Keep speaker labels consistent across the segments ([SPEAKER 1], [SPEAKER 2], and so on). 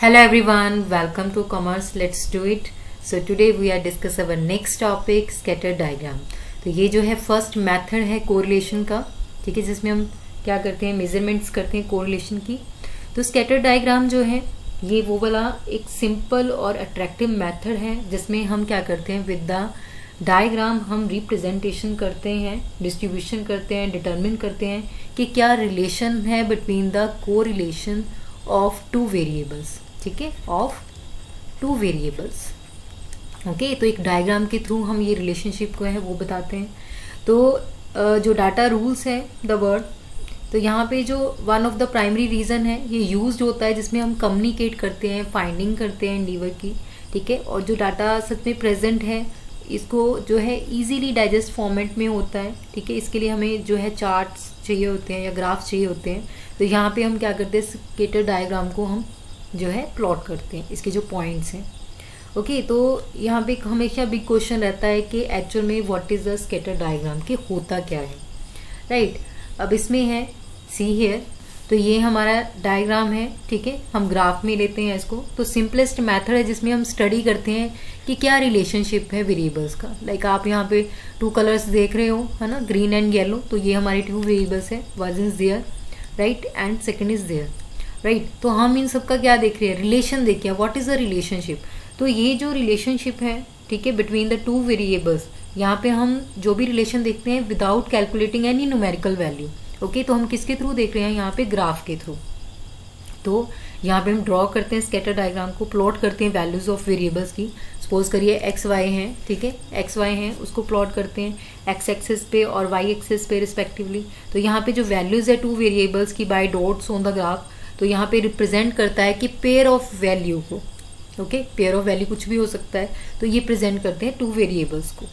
[SPEAKER 1] Hello everyone, welcome to Commerce. Let's do it. So today we are discuss our next topic, scatter diagram. तो ये जो है first method है correlation का, ठीक है, जिसमें हम क्या करते हैं, मेजरमेंट्स करते हैं कोरिलेशन की. तो स्कैटर डायग्राम जो है ये वो वाला एक सिंपल और अट्रैक्टिव मेथड है जिसमें हम क्या करते हैं, विद द डायग्राम हम रिप्रेजेंटेशन करते हैं, डिस्ट्रीब्यूशन करते हैं, डिटरमिन करते हैं कि क्या रिलेशन है between the correlation of two variables. ठीक है, ऑफ टू वेरिएबल्स. ओके, तो एक डायग्राम के थ्रू हम ये रिलेशनशिप को है वो बताते हैं. तो जो डाटा रूल्स है द वर्ड, तो यहाँ पे जो one of the primary reason है ये यूज्ड होता है जिसमें हम कम्युनिकेट करते हैं, फाइंडिंग करते हैं एंडीवर की. ठीक है, और जो डाटा सच में प्रेजेंट है इसको जो है इजीली डाइजेस्ट फॉर्मेट में होता है. ठीक है, इसके लिए हमें जो है चार्ट्स चाहिए होते हैं या ग्राफ चाहिए होते हैं. तो यहाँ पे हम क्या करते हैं, स्कैटर डायग्राम को हम जो है प्लॉट करते हैं, इसके जो पॉइंट्स हैं. ओके, तो यहाँ पे हमेशा बिग क्वेश्चन रहता है कि एक्चुअल में what is the scatter diagram, कि होता क्या है. राइट, अब इसमें है सी हियर, तो ये हमारा डायग्राम है. ठीक है, हम ग्राफ में लेते हैं इसको. तो सिंपलेस्ट मेथड है जिसमें हम स्टडी करते हैं कि क्या रिलेशनशिप है वेरिएबल्स का. लाइक आप यहाँ पे टू कलर्स देख रहे हो, है ना, ग्रीन एंड येलो. तो ये हमारे टू वेरिएबल्स है, one is there right and second is there right. तो हम इन सब का क्या देख रहे हैं, रिलेशन देखिए, व्हाट इज द रिलेशनशिप. तो ये जो रिलेशनशिप है, ठीक है, बिटवीन द टू वेरिएबल्स, यहाँ पे हम जो भी रिलेशन देखते हैं without calculating any numerical value. Okay, तो हम किसके थ्रू देख रहे हैं, यहाँ पे ग्राफ के थ्रू. तो यहाँ पे हम ड्रॉ करते हैं स्कैटर डायग्राम को, प्लॉट करते हैं वैल्यूज ऑफ वेरिएबल्स की. सपोज करिए एक्स वाई हैं, ठीक है, एक्स वाई हैं, उसको प्लॉट करते हैं एक्स एक्सिस पे और वाई एक्सिस पे रिस्पेक्टिवली. तो यहाँ पे जो वैल्यूज है टू वेरिएबल्स की by dots on the graph, तो यहाँ पे रिप्रेजेंट करता है कि पेयर ऑफ वैल्यू को. ओके, पेयर ऑफ वैल्यू कुछ भी हो सकता है, तो ये प्रेजेंट करते हैं टू वेरिएबल्स को.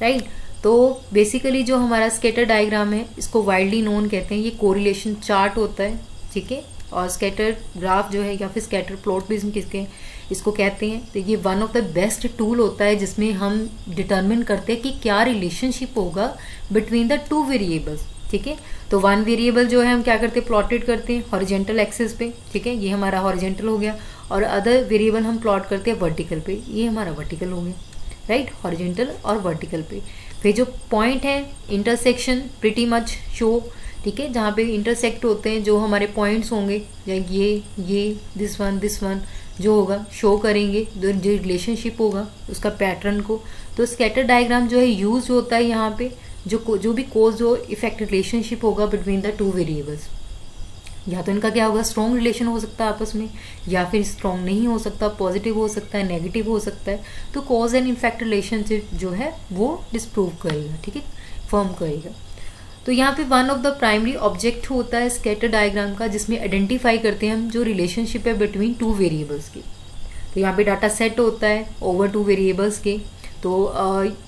[SPEAKER 1] राइट, तो बेसिकली जो हमारा स्कैटर डायग्राम है इसको वाइडली नोन कहते हैं, ये कोरिलेशन चार्ट होता है. ठीक है, और स्कैटर ग्राफ जो है या फिर स्कैटर प्लॉट भी किसके इसको कहते हैं. तो ये one of the best tool होता है जिसमें हम डिटरमिन करते हैं कि क्या रिलेशनशिप होगा बिटवीन द टू वेरिएबल्स. ठीक है, तो वन वेरिएबल जो है हम क्या करते हैं, प्लॉटेड करते हैं हॉरिजेंटल एक्सिस पे. ठीक है, ये हमारा हॉरिजेंटल हो गया. और अदर वेरिएबल हम प्लॉट करते हैं वर्टिकल पे, ये हमारा वर्टिकल हो गया. राइट, हॉरिजेंटल और वर्टिकल पे. फिर जो पॉइंट है इंटरसेक्शन प्रिटी मच शो. ठीक है, जहाँ पे इंटरसेक्ट होते हैं जो हमारे पॉइंट्स होंगे, ये दिस वन जो होगा शो करेंगे जो रिलेशनशिप होगा उसका पैटर्न को. तो स्कैटर डायग्राम जो है यूज होता है यहाँ पे जो भी कोज हो इफेक्ट रिलेशनशिप होगा बिटवीन द टू वेरिएबल्स. या तो इनका क्या होगा, स्ट्रॉन्ग रिलेशन हो सकता है आपस में, या फिर स्ट्रॉन्ग नहीं हो सकता, पॉजिटिव हो सकता है, नेगेटिव हो सकता है. तो कॉज एंड इफेक्ट रिलेशनशिप जो है वो डिस्प्रूव करेगा. ठीक है, फॉर्म करेगा. तो यहाँ पे one of the primary object होता है स्कैटर डायग्राम का जिसमें आइडेंटिफाई करते हैं हम जो रिलेशनशिप है बिटवीन टू वेरिएबल्स की. तो यहाँ पे डाटा सेट होता है ओवर टू वेरिएबल्स के. तो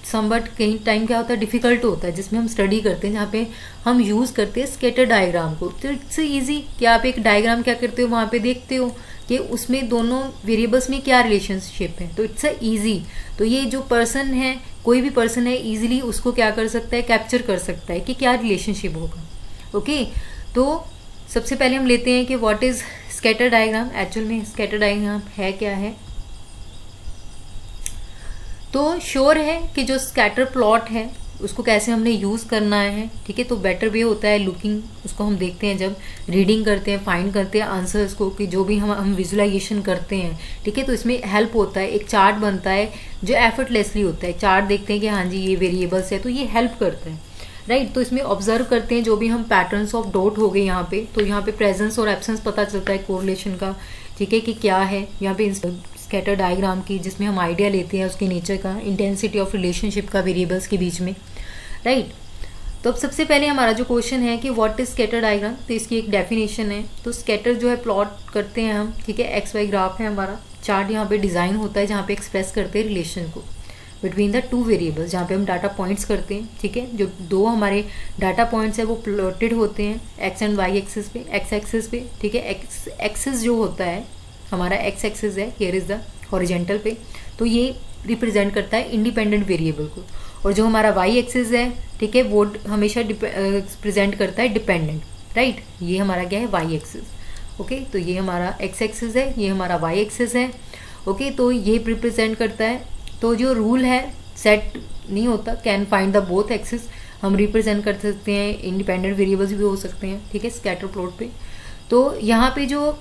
[SPEAKER 1] समबट कहीं टाइम क्या होता है, डिफिकल्ट होता है जिसमें हम स्टडी करते हैं, जहाँ पे हम यूज़ करते हैं स्कैटर डायग्राम को. तो इट्स ईजी कि आप एक डायग्राम क्या करते हो, वहाँ पे देखते हो कि उसमें दोनों वेरिएबल्स में क्या रिलेशनशिप है. तो इट्स ईजी. तो ये जो पर्सन है, कोई भी पर्सन है, ईजिली उसको क्या कर सकता है, कैप्चर कर सकता है कि क्या रिलेशनशिप होगा. ओके, तो सबसे पहले हम लेते हैं कि what is scatter diagram. Actual में स्कैटर डायग्राम है क्या है. तो श्योर है कि जो स्कैटर प्लॉट है उसको कैसे हमने यूज़ करना है. ठीक है, तो बेटर वे होता है लुकिंग, उसको हम देखते हैं जब रीडिंग करते हैं, फाइंड करते हैं आंसर्स को, कि जो भी हम विजुअलाइजेशन करते हैं. ठीक है, तो इसमें हेल्प होता है, एक चार्ट बनता है जो एफर्टलेसली होता है. चार्ट देखते हैं कि हाँ जी ये वेरिएबल्स है, तो ये हेल्प करता है. राइट, तो इसमें ऑब्जर्व करते हैं जो भी हम पैटर्न्स ऑफ डॉट हो गए यहाँ पे. तो यहाँ पे प्रेजेंस और एब्सेंस पता चलता है कोरिलेशन का. ठीक है, कि क्या है यहाँ पे स्कैटर डायग्राम की, जिसमें हम आइडिया लेते हैं उसके नेचर का, इंटेंसिटी ऑफ रिलेशनशिप का वेरिएबल्स के बीच में. राइट, तो अब सबसे पहले हमारा जो क्वेश्चन है कि व्हाट इज स्कैटर डायग्राम. तो इसकी एक डेफिनेशन है. तो स्कैटर जो है प्लॉट करते हैं हम. ठीक है, एक्स वाई ग्राफ है हमारा, चार्ट यहाँ पे डिज़ाइन होता है जहाँ पे एक्सप्रेस करते हैं रिलेशन को बिटवीन द टू वेरिएबल्स, जहाँ पे हम डाटा पॉइंट्स करते हैं. ठीक है, जो दो हमारे डाटा पॉइंट्स है वो प्लॉटेड होते हैं एक्स एंड वाई एक्सिस पे, एक्स एक्सिस पे. ठीक है, एक्स एक्सिस जो होता है हमारा एक्स एक्सिस है, हियर इज द हॉरिजेंटल पे. तो ये रिप्रेजेंट करता है इंडिपेंडेंट वेरिएबल को. और जो हमारा वाई एक्सिस है, ठीक है, वो हमेशा प्रेजेंट करता है डिपेंडेंट. राइट, ये हमारा क्या है, वाई एक्सिस. ओके, तो ये हमारा एक्स एक्सिस है, ये हमारा वाई एक्सिस है। ओके, तो ये रिप्रेजेंट करता है। तो जो रूल है सेट नहीं होता, can find the both axis, हम रिप्रेजेंट कर सकते हैं, इंडिपेंडेंट वेरिएबल्स भी हो सकते हैं, ठीक है, स्कैटर प्लॉट पे। तो यहाँ पे जो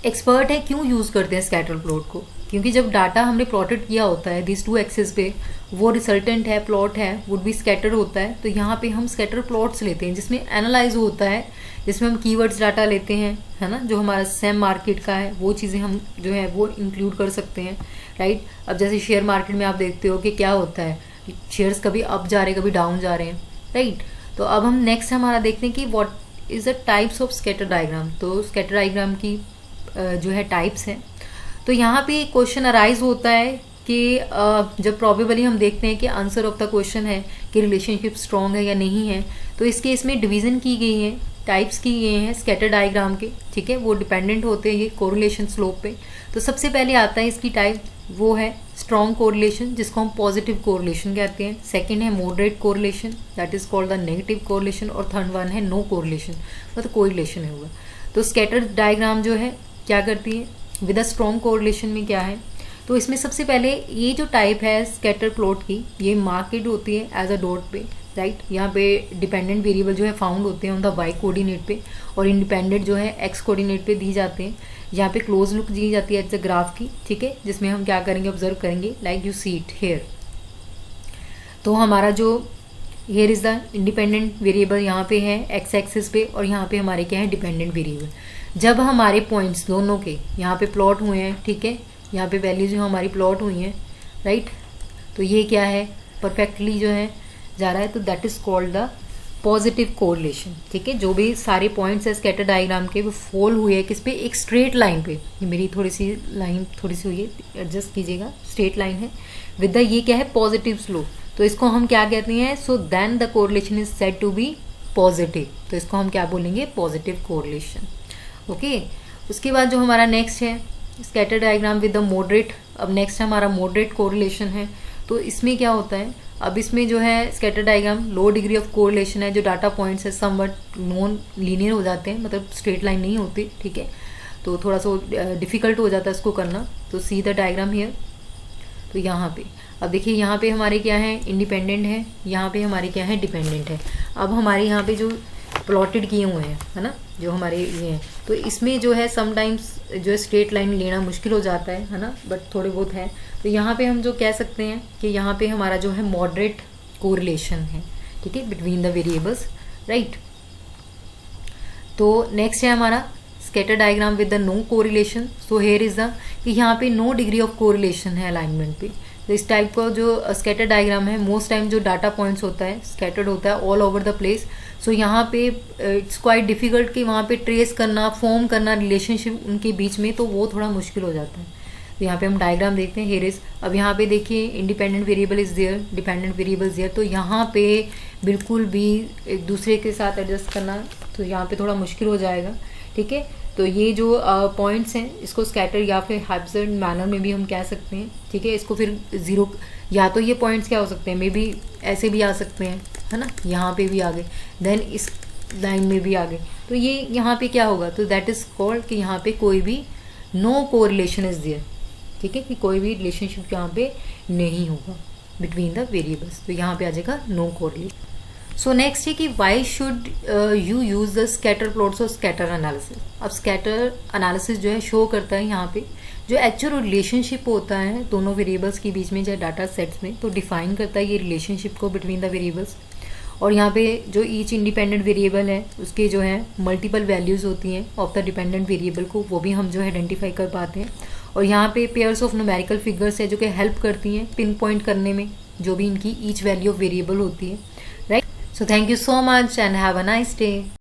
[SPEAKER 1] एक्सपर्ट है क्यों यूज करते हैं स्कैटर प्लॉट को, क्योंकि जब डाटा हमने प्लॉटेड किया होता है दिस टू एक्सिस पे, वो रिजल्टेंट है, प्लॉट है, वुड बी स्कैटर होता है। तो यहाँ पे हम स्कैटर प्लॉट्स लेते हैं जिसमें एनालाइज होता है, जिसमें हम कीवर्ड्स डाटा लेते हैं, है ना, जो हमारा सेम मार्केट का है वो चीज़ें हम जो है वो इंक्लूड कर सकते हैं, राइट। अब जैसे शेयर मार्केट में आप देखते हो कि क्या होता है, शेयर्स कभी अप जा रहे हैं, कभी डाउन जा रहे हैं, राइट। तो अब हम नेक्स्ट हमारा देखते हैं कि what is the types of scatter diagram. तो स्कैटर डायग्राम की जो है टाइप्स हैं। तो यहाँ पे क्वेश्चन अराइज होता है कि जब प्रॉबेबली हम देखते हैं कि आंसर ऑफ द क्वेश्चन है कि रिलेशनशिप स्ट्रॉन्ग है या नहीं है, तो इस केस में डिवीजन की गई है, टाइप्स की गए हैं स्कैटर डायग्राम के, ठीक है, वो डिपेंडेंट होते हैं ये कोरिलेशन स्लोप पे। तो सबसे पहले आता है इसकी टाइप, वो है स्ट्रॉन्ग कोरिलेशन, जिसको हम पॉजिटिव कोरिलेशन कहते हैं। सेकंड है moderate correlation, that is called the negative correlation. और थर्ड वन है नो कोरिलेशन, मतलब कोई रिलेशन है हुआ। तो स्कैटर डायग्राम जो है क्या करती है विद अ स्ट्रॉन्ग कोरिलेशन में क्या है, तो इसमें सबसे पहले ये जो टाइप है स्कैटर प्लॉट की, ये मार्केड होती है एज अ डॉट पे, राइट। यहाँ पे डिपेंडेंट वेरिएबल जो है फाउंड होते हैं ऑन द वाई कोऑर्डिनेट पे, और इंडिपेंडेंट जो है एक्स कोऑर्डिनेट पे दी जाते हैं। यहाँ पे क्लोज लुक दी जाती है एज अ ग्राफ की, ठीक है, जिसमें हम क्या करेंगे, ऑब्जर्व करेंगे, like you see it here. तो हमारा जो hair is the independent variable यहाँ पे है एक्स एक्सिस पे, और यहाँ पे हमारे क्या है डिपेंडेंट वेरिएबल। जब हमारे पॉइंट्स दोनों के यहाँ पे प्लॉट हुए हैं, ठीक है, यहाँ पे वैल्यूज जो हमारी प्लॉट हुई हैं, राइट, तो ये क्या है परफेक्टली जो है जा रहा है, तो that is called the positive correlation, ठीक है। जो भी सारे पॉइंट्स है स्कैटर डायग्राम के वो फॉल हुए हैं किस पे, एक स्ट्रेट लाइन पे। ये मेरी थोड़ी सी लाइन थोड़ी सी हुई है, एडजस्ट कीजिएगा, स्ट्रेट लाइन है विद द ये क्या है पॉजिटिव स्लोप। तो इसको हम क्या कहते हैं, so then the correlation is said to be positive. तो इसको हम क्या बोलेंगे, पॉजिटिव कोरिलेशन, ओके। उसके बाद जो हमारा नेक्स्ट है scatter diagram with the moderate. अब नेक्स्ट हमारा मॉडरेट कोरिलेशन है। तो इसमें क्या होता है, अब इसमें जो है scatter diagram low degree of correlation है, जो डाटा पॉइंट्स है समवट नॉन लीनियर हो जाते हैं, मतलब स्ट्रेट लाइन नहीं होती, ठीक है, तो थोड़ा सा डिफिकल्ट हो जाता है इसको करना। तो सी द डायग्राम हियर। तो यहाँ पे अब देखिए, यहाँ पे हमारे क्या है इंडिपेंडेंट है, यहाँ पे हमारे क्या है डिपेंडेंट है। अब हमारे यहाँ पे जो प्लॉटेड किए हुए हैं, है ना, जो हमारे ये हैं, तो इसमें जो है समटाइम्स जो है स्ट्रेट लाइन लेना मुश्किल हो जाता है ना, बट थोड़े बहुत है। तो यहाँ पे हम जो कह सकते हैं कि यहाँ पे हमारा जो है मॉडरेट कोरिलेशन है, ठीक है, बिटवीन द वेरिएबल्स, राइट। तो नेक्स्ट है हमारा scatter diagram with the no correlation. So here is the कि यहाँ पे नो डिग्री ऑफ कोरिलेशन है अलाइनमेंट पे। तो इस टाइप का जो स्कैटर डायग्राम है, मोस्ट टाइम जो डाटा पॉइंट्स होता है स्कैटर्ड होता है all over the place. So यहाँ पे इट्स क्वाइट डिफिकल्ट कि वहाँ पे ट्रेस करना, फॉर्म करना रिलेशनशिप उनके बीच में, तो वो थोड़ा मुश्किल हो जाता है। तो यहाँ पे हम डायग्राम देखते हैं, हेयर इज। अब यहाँ पे देखिए independent variable is there, dependent variable is there. तो यहाँ पे बिल्कुल भी एक दूसरे के साथ एडजस्ट करना तो यहाँ पे थोड़ा मुश्किल हो जाएगा, ठीक है। तो ये जो पॉइंट्स हैं इसको स्कैटर या फिर हाइब्रिड मैनर में भी हम कह सकते हैं, ठीक है। इसको फिर जीरो, या तो ये पॉइंट्स क्या हो सकते हैं, मे बी ऐसे भी आ सकते हैं, है ना, यहाँ पे भी आ गए, देन इस लाइन में भी आ गए। तो ये यहाँ पे क्या होगा, तो दैट इज कॉल्ड कि यहाँ पे कोई भी नो कोरिलेशन इज देयर, ठीक है, कि कोई भी रिलेशनशिप यहाँ पे नहीं होगा बिटवीन द वेरिएबल्स। तो यहाँ पे आ जाएगा नो कोरिलेशन। सो नेक्स्ट है कि why should you use the scatter plots और स्कैटर एनालिसिस। अब स्कैटर एनालिसिस जो है शो करता है यहाँ पे जो एक्चुअल रिलेशनशिप होता है दोनों वेरिएबल्स के बीच में, चाहे डाटा सेट्स में, तो डिफाइन करता है ये रिलेशनशिप को बिटवीन द वेरिएबल्स। और यहाँ पे जो ईच इंडिपेंडेंट वेरिएबल है उसके जो है मल्टीपल वैल्यूज़ होती हैं ऑफ द डिपेंडेंट वेरिएबल को, वो भी हम जो है आइडेंटिफाई कर पाते हैं। और यहाँ पे पेयर्स ऑफ न्यूमेरिकल फिगर्स है जो कि हेल्प करती हैं पिन पॉइंट करने में जो भी इनकी ईच वैल्यू ऑफ वेरिएबल होती है, right. So thank you so much and have a nice day.